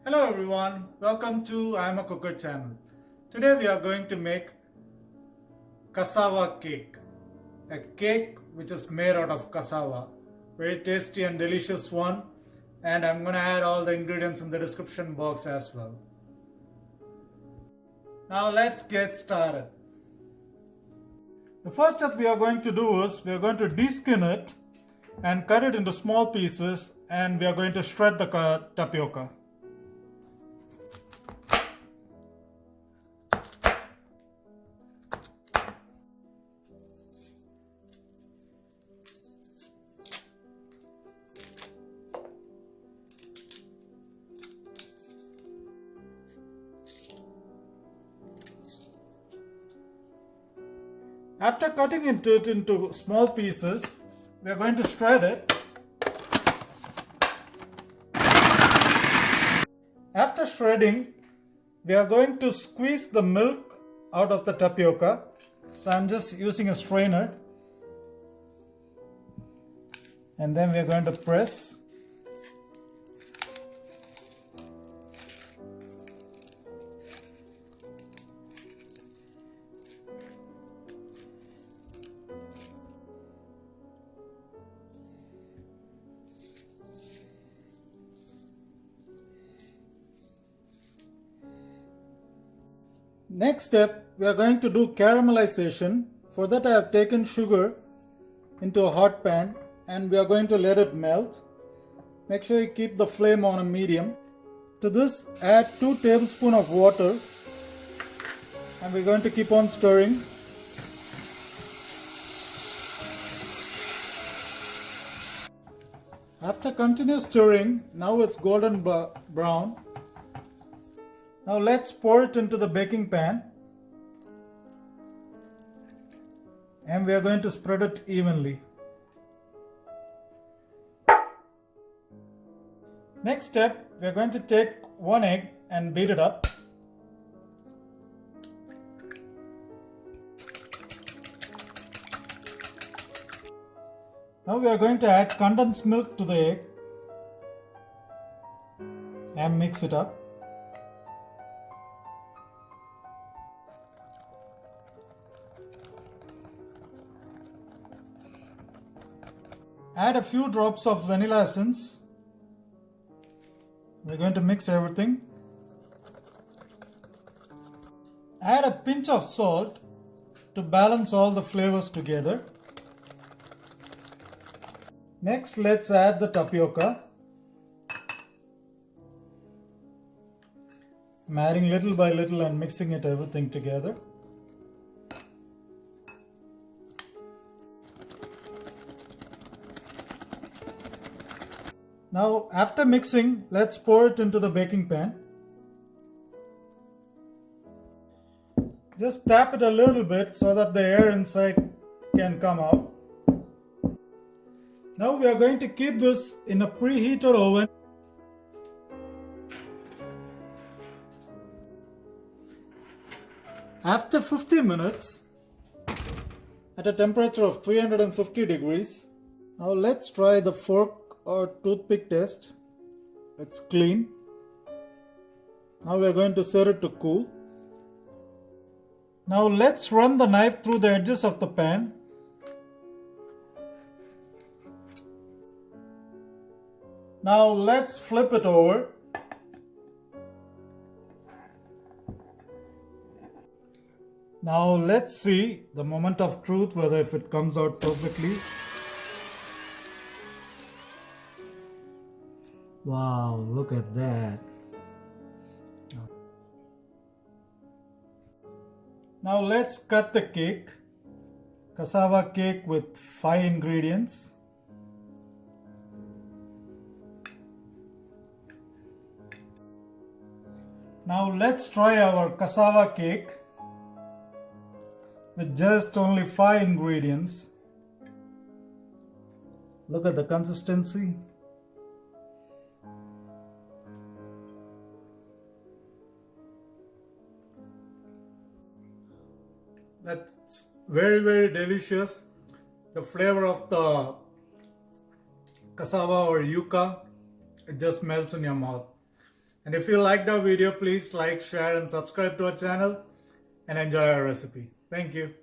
Hello everyone, welcome to imacooker channel. Today we are going to make cassava cake. A cake which is made out of cassava. Very tasty and delicious one, and I'm going to add all the ingredients in the description box as well. Now let's get started. The first step we are going to do is we are going to deskin it and cut it into small pieces, and we are going to shred the tapioca. After cutting it into small pieces, we are going to shred it. After shredding, we are going to squeeze the milk out of the tapioca. So I'm just using a strainer. And then we are going to press. Next step, we are going to do caramelization. For that I have taken sugar into a hot pan and we are going to let it melt. Make sure you keep the flame on a medium. To this, add 2 tablespoons of water and we're going to keep on stirring. After continuous stirring, now it's golden brown. Now let's pour it into the baking pan and we are going to spread it evenly. Next step, we are going to take 1 egg and beat it up. Now we are going to add condensed milk to the egg and mix it up. Add a few drops of vanilla essence. We're going to mix everything. Add a pinch of salt to balance all the flavors together. Next, let's add the tapioca. I'm adding little by little and mixing it everything together. Now, after mixing, let's pour it into the baking pan. Just tap it a little bit so that the air inside can come out. Now we are going to keep this in a preheated oven. After 50 minutes, at a temperature of 350 degrees, now let's try the fork or toothpick test. It's clean. Now we are going to set it to cool. Now let's run the knife through the edges of the pan. Now let's flip it over. Now let's see the moment of truth, whether if it comes out perfectly. Wow, look at that. Now let's cut the cake. Cassava cake with 5 ingredients. Now let's try our cassava cake with just only 5 ingredients. Look at the consistency. That's very delicious. The flavor of the cassava or yuca, it just melts in your mouth. And if you liked our video, please like, share and subscribe to our channel and enjoy our recipe. Thank you.